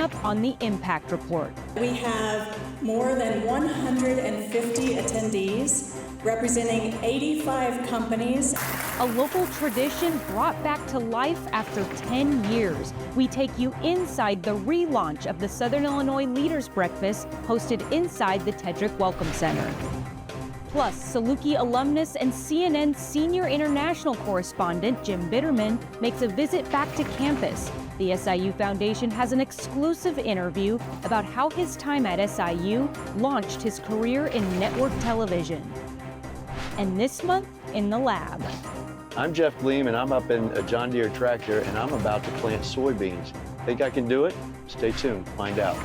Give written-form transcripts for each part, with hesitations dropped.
up on the Impact Report. We have more than 150 attendees representing 85 companies. A local tradition brought back to life after 10 years. We take you inside the relaunch of the Southern Illinois Leaders Breakfast hosted inside the Tedrick Welcome Center. Plus, Saluki alumnus and CNN senior international correspondent Jim Bitterman makes a visit back to campus. The SIU Foundation has an exclusive interview about how his time at SIU launched his career in network television. And this month, in the lab. I'm Jeff Gleam, and I'm up in a John Deere tractor, and I'm about to plant soybeans. Think I can do it? Stay tuned, find out.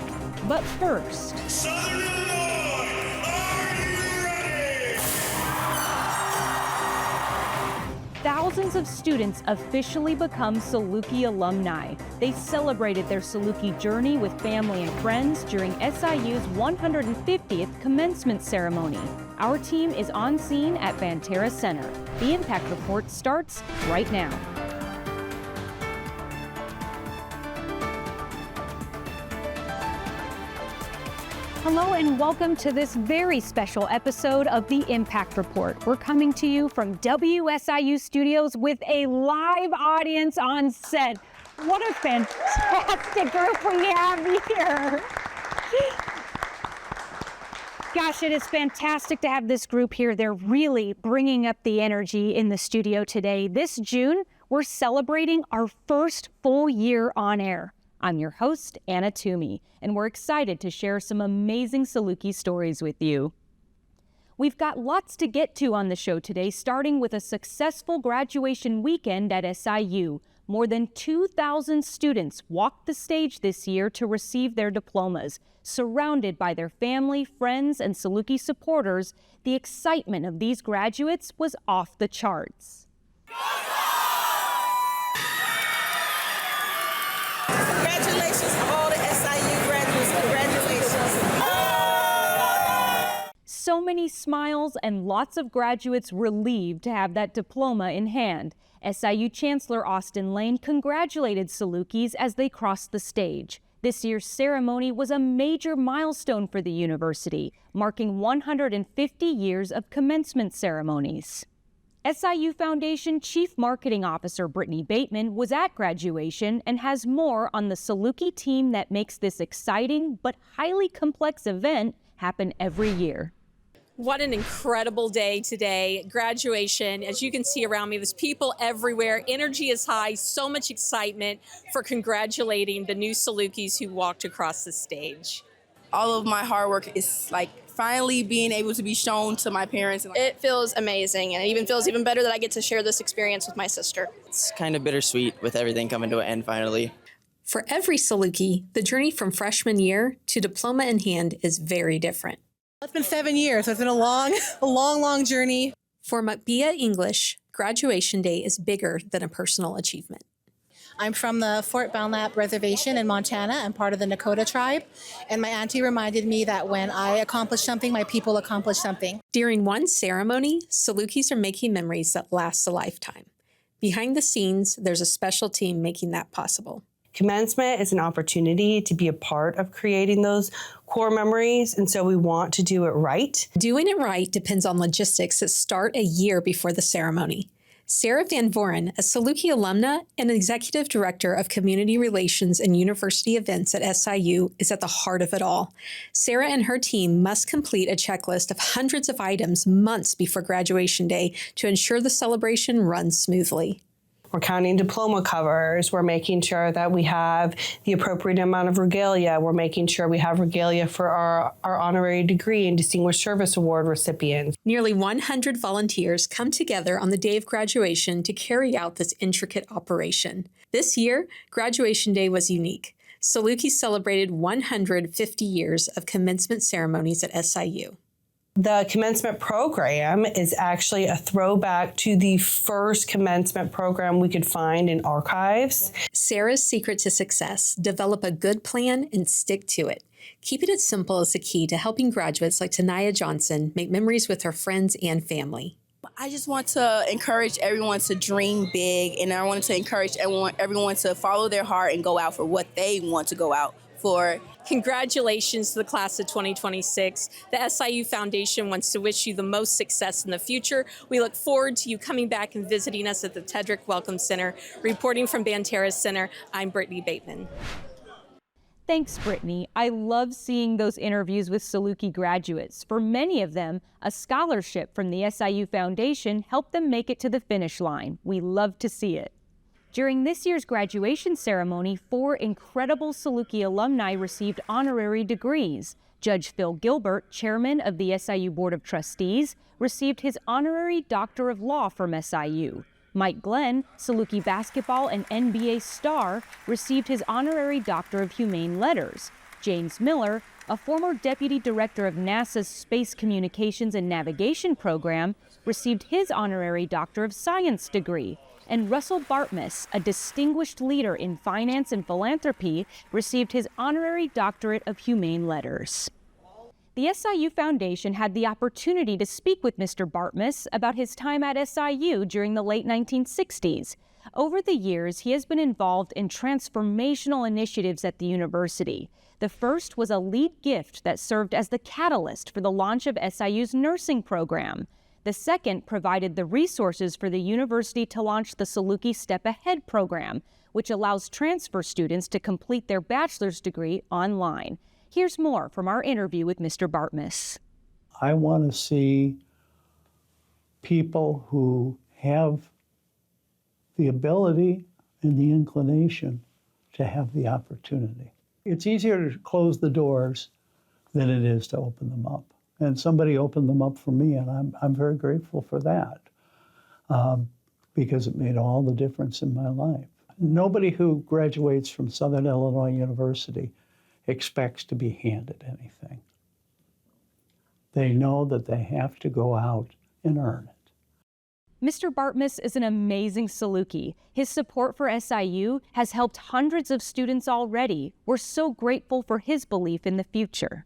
But first, Southern Illinois, are you ready? thousands of students officially become Saluki alumni. They celebrated their Saluki journey with family and friends during SIU's 150th commencement ceremony. Our team is on scene at Banterra Center. The Impact Report starts right now. Hello and welcome to this very special episode of the Impact Report. We're coming to you from WSIU studios with a live audience on set. What a fantastic group we have here. Gosh, it is fantastic to have this group here. They're really bringing up the energy in the studio today. This June, we're celebrating our first full year on air. I'm your host, Anna Toomey, and we're excited to share some amazing Saluki stories with you. We've got lots to get to on the show today, starting with a successful graduation weekend at SIU. More than 2,000 students walked the stage this year to receive their diplomas. Surrounded by their family, friends, and Saluki supporters, the excitement of these graduates was off the charts. Congratulations to all the SIU graduates. Congratulations. So many smiles and lots of graduates relieved to have that diploma in hand. SIU Chancellor Austin Lane congratulated Salukis as they crossed the stage. This year's ceremony was a major milestone for the university, marking 150 years of commencement ceremonies. SIU Foundation Chief Marketing Officer Brittany Bateman was at graduation and has more on the Saluki team that makes this exciting but highly complex event happen every year. What an incredible day today. Graduation, as you can see around me, there's people everywhere. Energy is high, so much excitement for congratulating the new Salukis who walked across the stage. All of my hard work is finally being able to be shown to my parents. It feels amazing, and it even feels even better that I get to share this experience with my sister. It's kind of bittersweet with everything coming to an end finally. For every Saluki, the journey from freshman year to diploma in hand is very different. It's been 7 years, so it's been a long journey. For Makbia English, graduation day is bigger than a personal achievement. I'm from the Fort Belknap Reservation in Montana. I'm part of the Nakota tribe, and my auntie reminded me that when I accomplish something, my people accomplish something. During one ceremony, Salukis are making memories that last a lifetime. Behind the scenes, there's a special team making that possible. Commencement is an opportunity to be a part of creating those core memories, and so we want to do it right. Doing it right depends on logistics that start a year before the ceremony. Sarah Van Voren, a Saluki alumna and Executive Director of Community Relations and University Events at SIU, is at the heart of it all. Sarah and her team must complete a checklist of hundreds of items months before graduation day to ensure the celebration runs smoothly. We're counting diploma covers. We're making sure that we have the appropriate amount of regalia. We're making sure we have regalia for our honorary degree and Distinguished Service Award recipients. Nearly 100 volunteers come together on the day of graduation to carry out this intricate operation. This year, graduation day was unique. Saluki celebrated 150 years of commencement ceremonies at SIU. The commencement program is actually a throwback to the first commencement program we could find in archives. Sarah's secret to success: develop a good plan and stick to it. Keeping it simple is the key to helping graduates like Tanaya Johnson make memories with her friends and family. I just want to encourage everyone to dream big, and I wanted to encourage everyone to follow their heart and go out for what they want to go out for. Congratulations to the class of 2026. The SIU Foundation wants to wish you the most success in the future. We look forward to you coming back and visiting us at the Tedrick Welcome Center. Reporting from Banterra Center, I'm Brittany Bateman. Thanks, Brittany. I love seeing those interviews with Saluki graduates. For many of them, a scholarship from the SIU Foundation helped them make it to the finish line. We love to see it. During this year's graduation ceremony, 4 incredible Saluki alumni received honorary degrees. Judge Phil Gilbert, chairman of the SIU Board of Trustees, received his honorary Doctor of Law from SIU. Mike Glenn, Saluki basketball and NBA star, received his honorary Doctor of Humane Letters. James Miller, a former deputy director of NASA's Space Communications and Navigation program, received his honorary Doctor of Science degree. And Russell Bartmus, a distinguished leader in finance and philanthropy, received his honorary Doctorate of Humane Letters. The SIU Foundation had the opportunity to speak with Mr. Bartmus about his time at SIU during the late 1960s. Over the years, he has been involved in transformational initiatives at the university. The first was a lead gift that served as the catalyst for the launch of SIU's nursing program. The second provided the resources for the university to launch the Saluki Step Ahead program, which allows transfer students to complete their bachelor's degree online. Here's more from our interview with Mr. Bartmus. I want to see people who have the ability and the inclination to have the opportunity. It's easier to close the doors than it is to open them up. And somebody opened them up for me, and I'm very grateful for that because it made all the difference in my life. Nobody who graduates from Southern Illinois University expects to be handed anything. They know that they have to go out and earn it. Mr. Bartmus is an amazing Saluki. His support for SIU has helped hundreds of students already. We're so grateful for his belief in the future.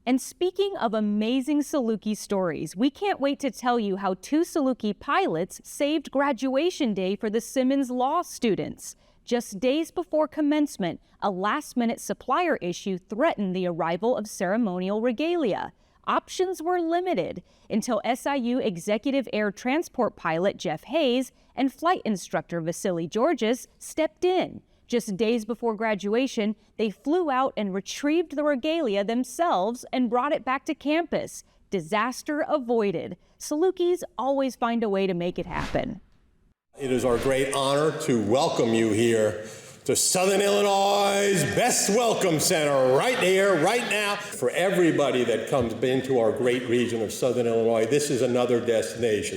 And speaking of amazing Saluki stories, we can't wait to tell you how 2 Saluki pilots saved graduation day for the Simmons Law students. Just days before commencement, a last-minute supplier issue threatened the arrival of ceremonial regalia. Options were limited until SIU Executive Air Transport pilot Jeff Hayes and flight instructor Vasily Georges stepped in. Just days before graduation, they flew out and retrieved the regalia themselves and brought it back to campus. Disaster avoided. Salukis always find a way to make it happen. It is our great honor to welcome you here to Southern Illinois' best welcome center right here, right now. For everybody that comes into our great region of Southern Illinois, this is another destination.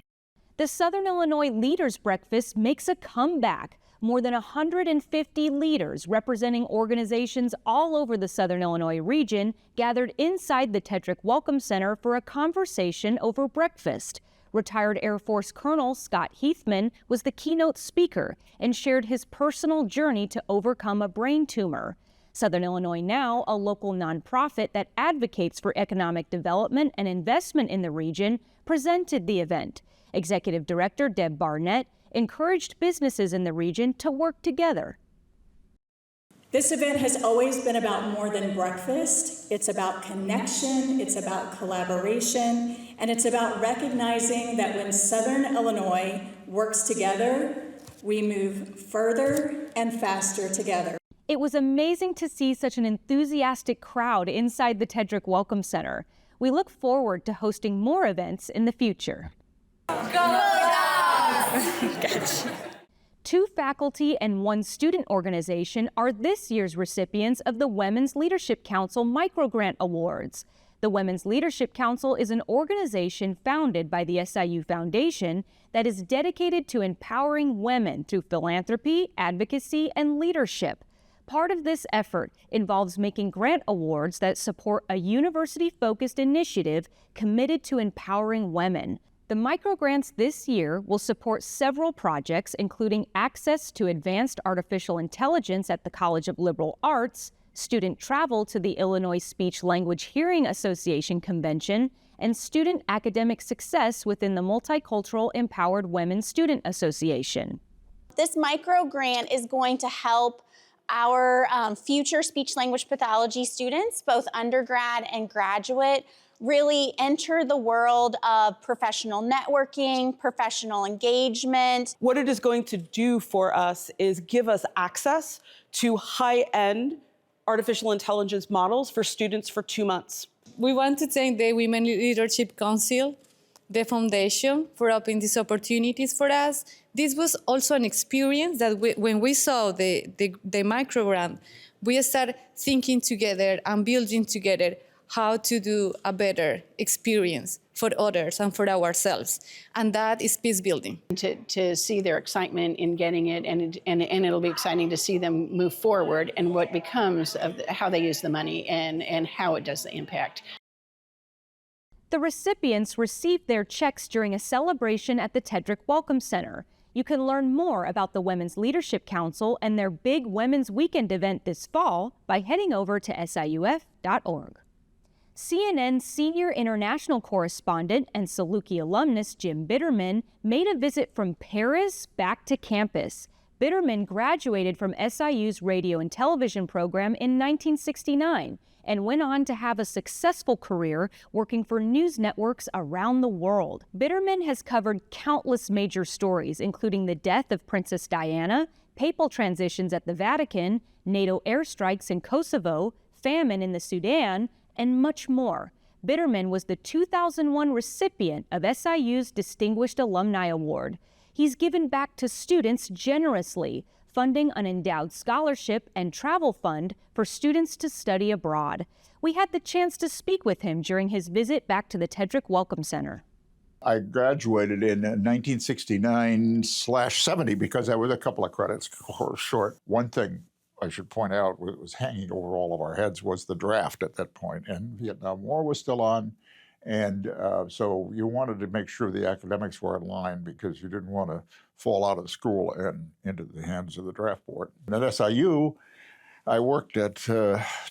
The Southern Illinois Leaders Breakfast makes a comeback. More than 150 leaders representing organizations all over the Southern Illinois region gathered inside the Tedrick Welcome Center for a conversation over breakfast. Retired Air Force Colonel Scott Heathman was the keynote speaker and shared his personal journey to overcome a brain tumor. Southern Illinois Now, a local nonprofit that advocates for economic development and investment in the region, presented the event. Executive Director Deb Barnett encouraged businesses in the region to work together. This event has always been about more than breakfast. It's about connection, it's about collaboration, and it's about recognizing that when Southern Illinois works together, we move further and faster together. It was amazing to see such an enthusiastic crowd inside the Tedrick Welcome Center. We look forward to hosting more events in the future. Gotcha. 2 faculty and 1 student organization are this year's recipients of the Women's Leadership Council Microgrant Awards. The Women's Leadership Council is an organization founded by the SIU Foundation that is dedicated to empowering women through philanthropy, advocacy, and leadership. Part of this effort involves making grant awards that support a university-focused initiative committed to empowering women. The microgrants this year will support several projects, including access to advanced artificial intelligence at the College of Liberal Arts, student travel to the Illinois Speech Language Hearing Association Convention, and student academic success within the Multicultural Empowered Women Student Association. This microgrant is going to help Our future speech-language pathology students, both undergrad and graduate, really enter the world of professional networking, professional engagement. What it is going to do for us is give us access to high-end artificial intelligence models for students for 2 months. We want to thank the Women Leadership Council, the foundation, for opening these opportunities for us. This was also an experience that when we saw the micro grant, we started thinking together and building together how to do a better experience for others and for ourselves. And that is peace building. To see their excitement in getting it, and it'll be exciting to see them move forward and what becomes of how they use the money and how it does the impact. The recipients received their checks during a celebration at the Tedrick Welcome Center. You can learn more about the Women's Leadership Council and their big Women's Weekend event this fall by heading over to siuf.org. CNN senior international correspondent and Saluki alumnus Jim Bitterman made a visit from Paris back to campus. Bitterman graduated from SIU's radio and television program in 1969 and went on to have a successful career working for news networks around the world. Bitterman has covered countless major stories, including the death of Princess Diana, papal transitions at the Vatican, NATO airstrikes in Kosovo, famine in the Sudan, and much more. Bitterman was the 2001 recipient of SIU's Distinguished Alumni Award. He's given back to students generously, funding an endowed scholarship and travel fund for students to study abroad. We had the chance to speak with him during his visit back to the Tedrick Welcome Center. I graduated in 1969/70 because I was a couple of credits short. One thing I should point out was hanging over all of our heads was the draft at that point, and the Vietnam War was still on. And so you wanted to make sure the academics were in line because you didn't want to fall out of school and into the hands of the draft board. And at SIU, I worked at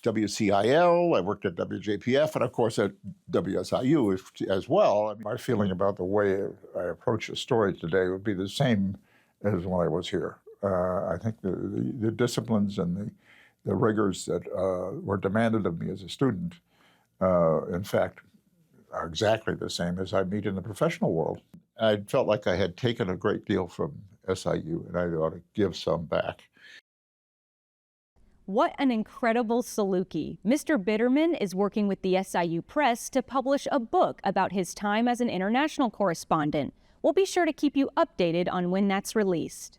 WCIL, I worked at WJPF, and of course at WSIU as well. And my feeling about the way I approach a story today would be the same as when I was here. I think the disciplines and the rigors that were demanded of me as a student, in fact, are exactly the same as I meet in the professional world. I felt like I had taken a great deal from SIU, and I ought to give some back. What an incredible Saluki. Mr. Bitterman is working with the SIU Press to publish a book about his time as an international correspondent. We'll be sure to keep you updated on when that's released.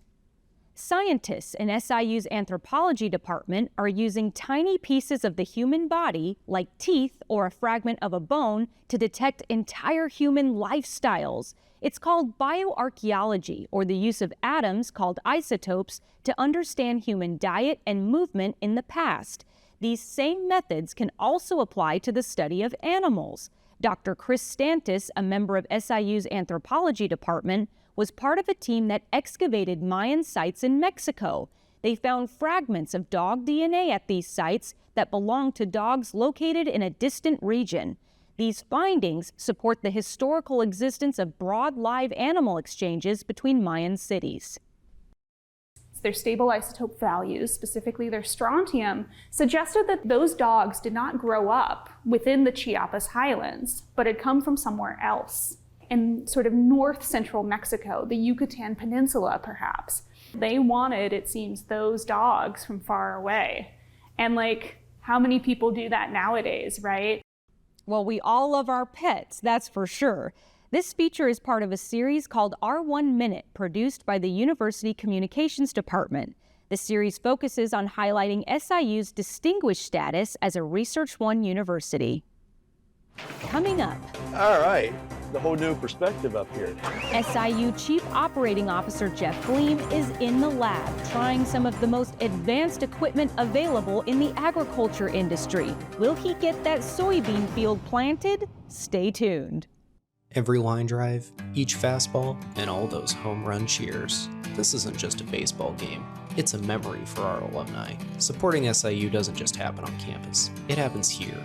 Scientists in SIU's anthropology department are using tiny pieces of the human body, like teeth or a fragment of a bone, to detect entire human lifestyles. It's called bioarchaeology, or the use of atoms called isotopes to understand human diet and movement in the past. These same methods can also apply to the study of animals. Dr. Chris Stantis, a member of SIU's anthropology department, was part of a team that excavated Mayan sites in Mexico. They found fragments of dog DNA at these sites that belonged to dogs located in a distant region. These findings support the historical existence of broad live animal exchanges between Mayan cities. Their stable isotope values, specifically their strontium, suggested that those dogs did not grow up within the Chiapas highlands, but had come from somewhere else. In sort of north central Mexico, the Yucatan Peninsula perhaps. They wanted, it seems, those dogs from far away. And how many people do that nowadays, right? Well, we all love our pets, that's for sure. This feature is part of a series called Our 1 Minute, produced by the University Communications Department. The series focuses on highlighting SIU's distinguished status as a Research One university. Coming up. All right, the whole new perspective up here. SIU Chief Operating Officer Jeff Gleam is in the lab trying some of the most advanced equipment available in the agriculture industry. Will he get that soybean field planted? Stay tuned. Every line drive, each fastball, and all those home run cheers. This isn't just a baseball game. It's a memory for our alumni. Supporting SIU doesn't just happen on campus. It happens here.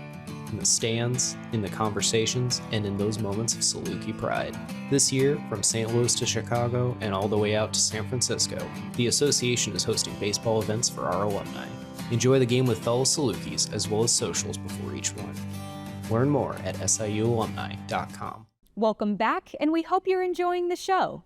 in the stands, in the conversations, and in those moments of Saluki pride. This year, from St. Louis to Chicago and all the way out to San Francisco, the association is hosting baseball events for our alumni. Enjoy the game with fellow Salukis as well as socials before each one. Learn more at siualumni.com. Welcome back, and we hope you're enjoying the show.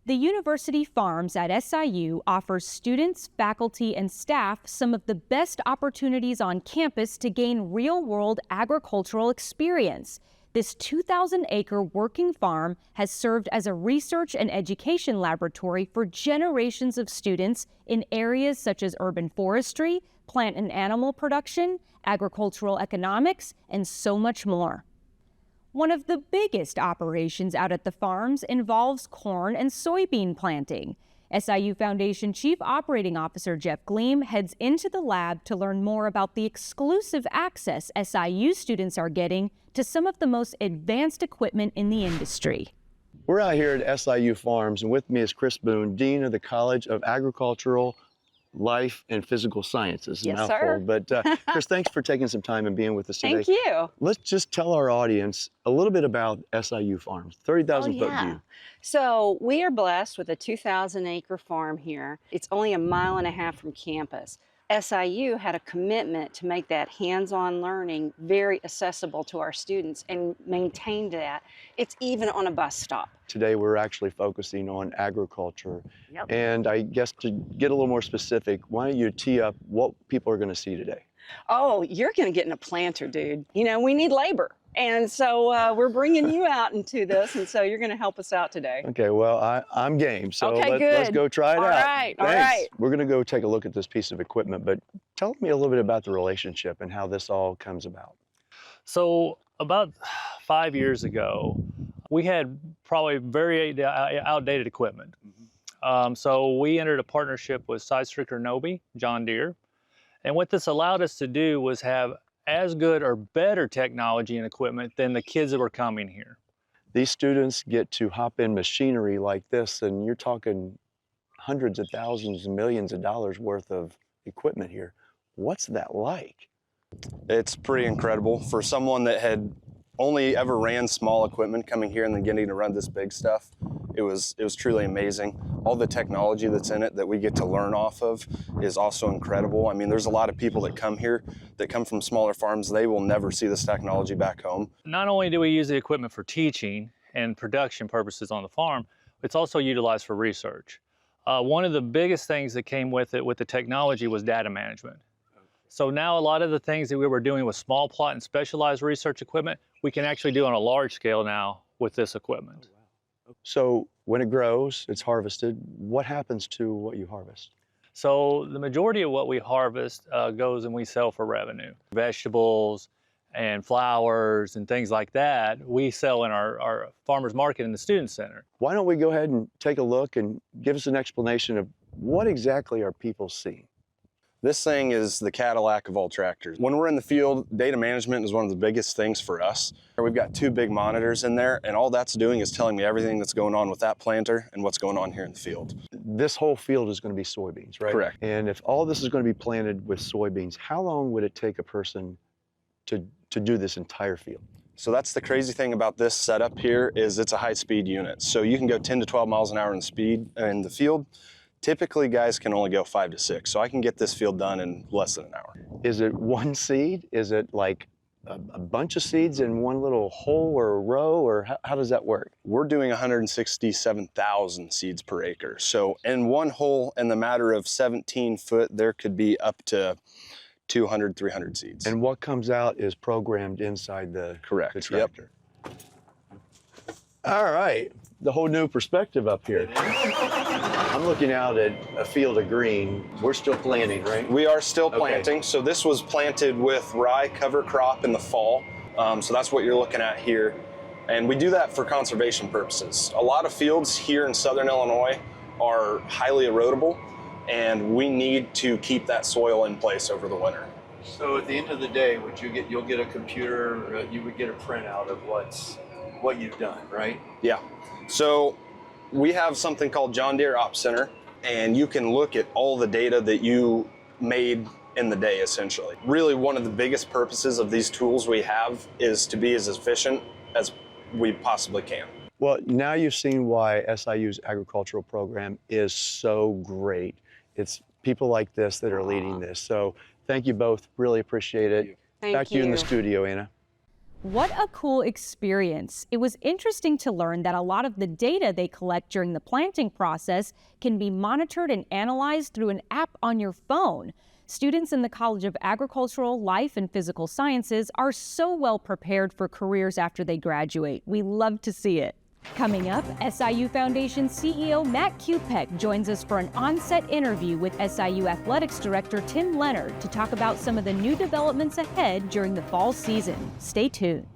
The University Farms at SIU offers students, faculty, and staff some of the best opportunities on campus to gain real-world agricultural experience. This 2,000-acre working farm has served as a research and education laboratory for generations of students in areas such as urban forestry, plant and animal production, agricultural economics, and so much more. One of the biggest operations out at the farms involves corn and soybean planting. SIU Foundation Chief Operating Officer Jeff Gleam heads into the lab to learn more about the exclusive access SIU students are getting to some of the most advanced equipment in the industry. We're out here at SIU Farms, and with me is Chris Boone, Dean of the College of Agricultural, Life, and Physical Sciences. Yes, sir. But Chris, thanks for taking some time and being with us today. Thank you. Let's just tell our audience a little bit about SIU Farms, 30,000 foot view. So we are blessed with a 2,000-acre farm here. It's only a mile and a half from campus. SIU had a commitment to make that hands-on learning very accessible to our students and maintained that. It's even on a bus stop. Today we're actually focusing on agriculture. Yep. And I guess to get a little more specific, why don't you tee up what people are going to see today? Oh, you're going to get in a planter, dude. You know, we need labor. And so we're bringing you out into this, and so you're going to help us out today. Okay, well, I'm game, so okay, let's go try it out. All right, Thanks. all right. We're going to go take a look at this piece of equipment, but tell me a little bit about the relationship and how this all comes about. So about 5 years ago, we had probably very outdated equipment. So we entered a partnership with Sidestricker Nobi, John Deere, and what this allowed us to do was have as good or better technology and equipment than the kids that were coming here. These students get to hop in machinery like this, and you're talking hundreds of thousands and millions of dollars worth of equipment here. What's that like? It's pretty incredible. For someone that had only ever ran small equipment, coming here and then getting to run this big stuff, it was truly amazing. All the technology that's in it that we get to learn off of is also incredible. I mean, there's a lot of people that come here that come from smaller farms. They will never see this technology back home. Not only do we use the equipment for teaching and production purposes on the farm, it's also utilized for research. One of the biggest things that came with it, with the technology, was data management. So now a lot of the things that we were doing with small plot and specialized research equipment, we can actually do on a large scale now with this equipment. So when it grows, it's harvested. What happens to what you harvest? So the majority of what we harvest goes and we sell for revenue. Vegetables and flowers and things like that, we sell in our farmers market in the student center. Why don't we go ahead and take a look and give us an explanation of what exactly are people seeing? This thing is the Cadillac of all tractors. When we're in the field, data management is one of the biggest things for us. We've got 2 big monitors in there, and all that's doing is telling me everything that's going on with that planter and what's going on here in the field. This whole field is going to be soybeans, right? Correct. And if all this is going to be planted with soybeans, how long would it take a person to do this entire field? So that's the crazy thing about this setup here, is it's a high-speed unit. So you can go 10 to 12 miles an hour in speed in the field. Typically, guys can only go 5 to 6, so I can get this field done in less than an hour. Is it one seed? Is it like a bunch of seeds in one little hole or a row, or how does that work? We're doing 167,000 seeds per acre. So in one hole, in the matter of 17 foot, there could be up to 200, 300 seeds. And what comes out is programmed inside the tractor. Yep. All right, the whole new perspective up here. I'm looking out at a field of green. We're still planting, right? We are still planting. So this was planted with rye cover crop in the fall. So that's what you're looking at here. And we do that for conservation purposes. A lot of fields here in Southern Illinois are highly erodible, and we need to keep that soil in place over the winter. So at the end of the day, you'll get a computer, you would get a printout of what you've done, right? Yeah. So we have something called John Deere Ops Center, and you can look at all the data that you made in the day, essentially. Really, one of the biggest purposes of these tools we have is to be as efficient as we possibly can. Well, now you've seen why SIU's agricultural program is so great. It's people like this that are leading this. So thank you both. Really appreciate it. Back to you in the studio, Anna. What a cool experience. It was interesting to learn that a lot of the data they collect during the planting process can be monitored and analyzed through an app on your phone. Students in the College of Agricultural, Life, and Physical Sciences are so well prepared for careers after they graduate. We love to see it. Coming up, SIU Foundation CEO Matt Kupek joins us for an on-set interview with SIU Athletics Director Tim Leonard to talk about some of the new developments ahead during the fall season. Stay tuned.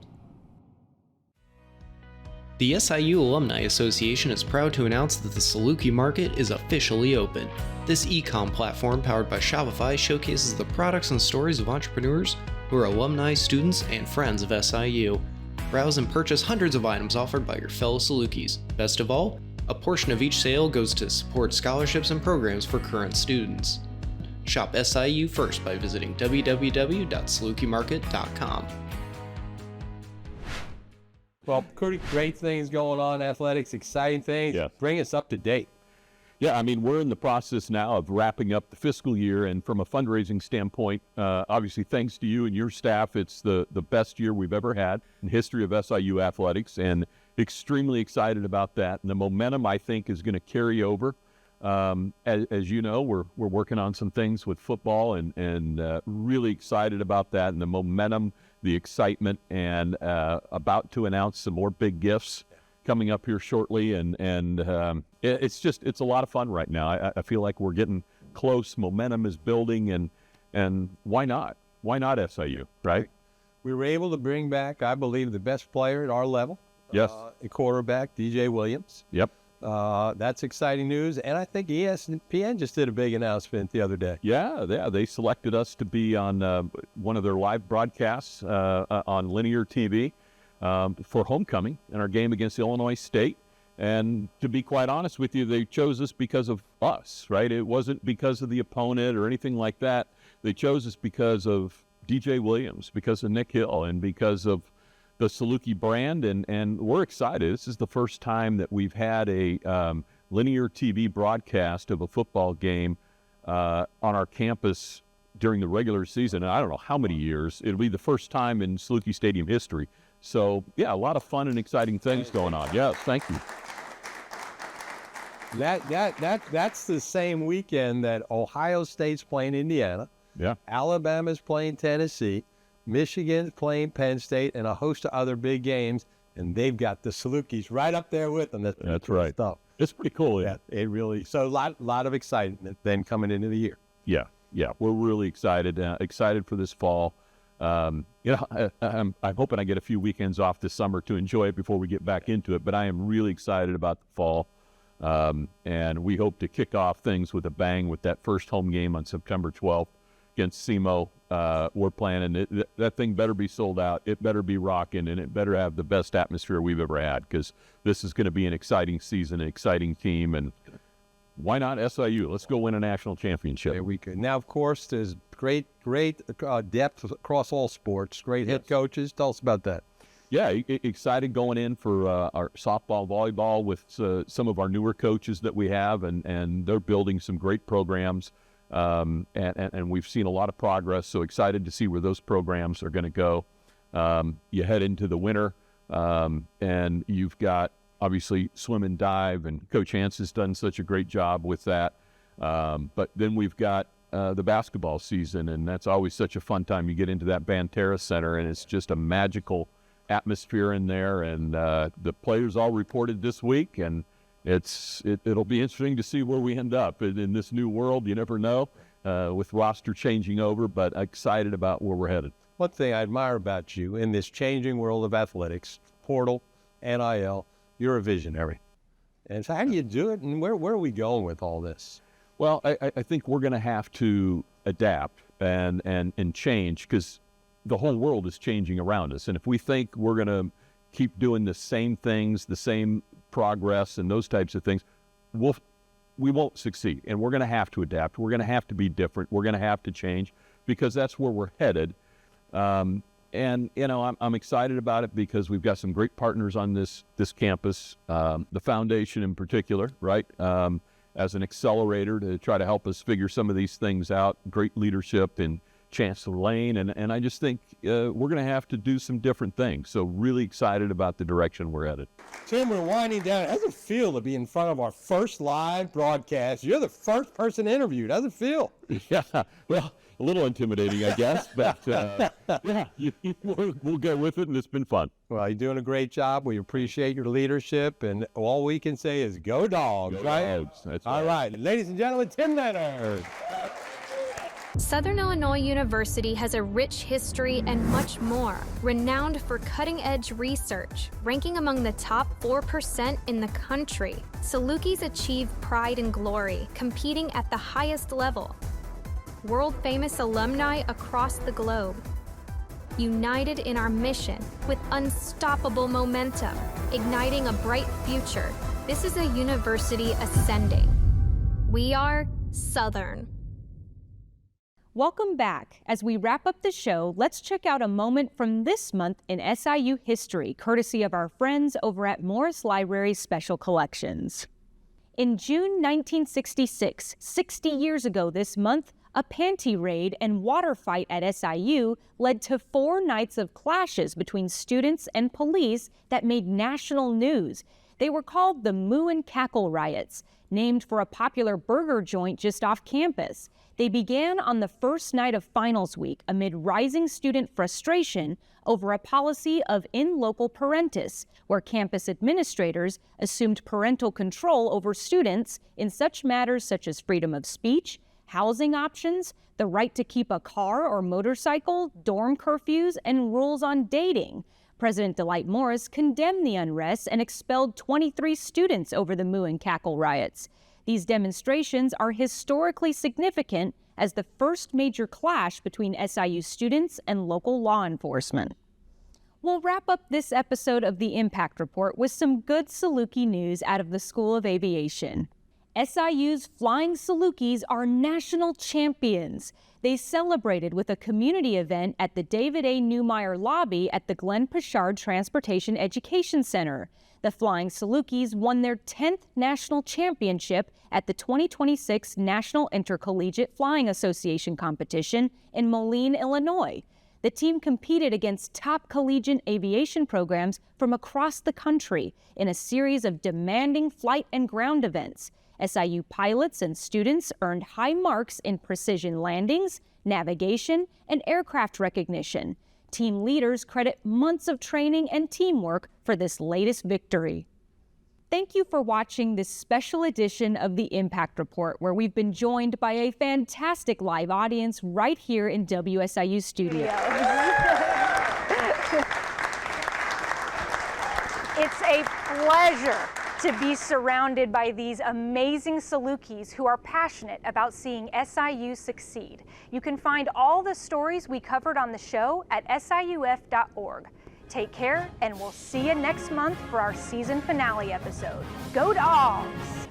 The SIU Alumni Association is proud to announce that the Saluki Market is officially open. This e-com platform powered by Shopify showcases the products and stories of entrepreneurs who are alumni, students, and friends of SIU. Browse and purchase hundreds of items offered by your fellow Salukis. Best of all, a portion of each sale goes to support scholarships and programs for current students. Shop SIU first by visiting www.salukimarket.com. Well, great things going on, athletics, exciting things. Yeah. Bring us up to date. Yeah, I mean, we're in the process now of wrapping up the fiscal year, and from a fundraising standpoint, obviously thanks to you and your staff, it's the best year we've ever had in the history of SIU athletics, and extremely excited about that. And the momentum, I think, is going to carry over. As you know, we're working on some things with football, and really excited about that, and the momentum, the excitement, and about to announce some more big gifts coming up here shortly, and it's a lot of fun right now. I feel like we're getting close. Momentum is building, and why not? Why not SIU, right? We were able to bring back, I believe, the best player at our level. Yes. A quarterback, DJ Williams. Yep. That's exciting news, and I think ESPN just did a big announcement the other day. Yeah, they selected us to be on one of their live broadcasts on linear TV. For homecoming in our game against Illinois State. And to be quite honest with you, they chose us because of us, right? It wasn't because of the opponent or anything like that. They chose us because of DJ Williams, because of Nick Hill, and because of the Saluki brand. And we're excited. This is the first time that we've had a linear TV broadcast of a football game on our campus during the regular season. And I don't know how many years. It'll be the first time in Saluki Stadium history. So, yeah, a lot of fun and exciting things going on. Yes, thank you. That's the same weekend that Ohio State's playing Indiana. Yeah. Alabama's playing Tennessee. Michigan's playing Penn State, and a host of other big games. And they've got the Salukis right up there with them. That's right. Stuff. It's pretty cool. Yeah. It really. So a lot of excitement then coming into the year. Yeah. We're really excited. Excited for this fall. I'm hoping I get a few weekends off this summer to enjoy it before we get back into it, but I am really excited about the fall. And we hope to kick off things with a bang with that first home game on September 12th against SEMO. We're planning that thing better be sold out. It better be rocking, and it better have the best atmosphere we've ever had, because this is going to be an exciting season, an exciting team, and why not SIU? Let's go win a national championship. There we go. Now, of course, there's great depth across all sports, great head coaches. Tell us about that. Yeah, excited going in for our softball, volleyball with some of our newer coaches that we have, and they're building some great programs, and we've seen a lot of progress, so excited to see where those programs are going to go. You head into the winter, and you've got obviously swim and dive, and Coach Hans has done such a great job with that. But then we've got the basketball season, and that's always such a fun time. You get into that Banterra Center, and it's just a magical atmosphere in there. And the players all reported this week, and it'll be interesting to see where we end up in this new world. You never know with roster changing over, but excited about where we're headed. One thing I admire about you in this changing world of athletics, portal, NIL, you're a visionary. And so how do you do it, and where are we going with all this? Well, I think we're going to have to adapt and change, because the whole world is changing around us. And if we think we're going to keep doing the same things, the same progress and those types of things, we won't succeed. And we're going to have to adapt. We're going to have to be different. We're going to have to change. because that's where we're headed. And you know, I'm excited about it because we've got some great partners on this campus, the foundation in particular, right? As an accelerator to try to help us figure some of these things out. Great leadership in Chancellor Lane, and I just think we're going to have to do some different things. So really excited about the direction we're headed. Tim, we're winding down. How does it feel to be in front of our first live broadcast? You're the first person interviewed. How does it feel? Yeah, well, a little intimidating, I guess, but yeah, we'll get with it, and it's been fun. Well, you're doing a great job. We appreciate your leadership, and all we can say is go Dogs, Go right? Dogs, that's all right. Ladies and gentlemen, Tim Leonard. Southern Illinois University has a rich history and much more. Renowned for cutting-edge research, ranking among the top 4% in the country. Salukis achieve pride and glory, competing at the highest level. World-famous alumni across the globe. United in our mission with unstoppable momentum, igniting a bright future. This is a university ascending. We are Southern. Welcome back. As we wrap up the show, let's check out a moment from this month in SIU history, courtesy of our friends over at Morris Library's Special Collections. In June 1966, 60 years ago this month, a panty raid and water fight at SIU led to 4 nights of clashes between students and police that made national news. They were called the Moo and Cackle Riots, named for a popular burger joint just off campus. They began on the first night of finals week amid rising student frustration over a policy of in loco parentis, where campus administrators assumed parental control over students in such matters such as freedom of speech, housing options, the right to keep a car or motorcycle, dorm curfews, and rules on dating. President Dwight Morris condemned the unrest and expelled 23 students over the Moo and Cackle riots. These demonstrations are historically significant as the first major clash between SIU students and local law enforcement. We'll wrap up this episode of the Impact Report with some good Saluki news out of the School of Aviation. SIU's Flying Salukis are national champions. They celebrated with a community event at the David A. Newmeyer lobby at the Glenn Pichard Transportation Education Center. The Flying Salukis won their 10th national championship at the 2026 National Intercollegiate Flying Association competition in Moline, Illinois. The team competed against top collegiate aviation programs from across the country in a series of demanding flight and ground events. SIU pilots and students earned high marks in precision landings, navigation, and aircraft recognition. Team leaders credit months of training and teamwork for this latest victory. Thank you for watching this special edition of the Impact Report, where we've been joined by a fantastic live audience right here in WSIU studio. It's a pleasure to be surrounded by these amazing Salukis who are passionate about seeing SIU succeed. You can find all the stories we covered on the show at siuf.org. Take care, and we'll see you next month for our season finale episode. Go Dogs!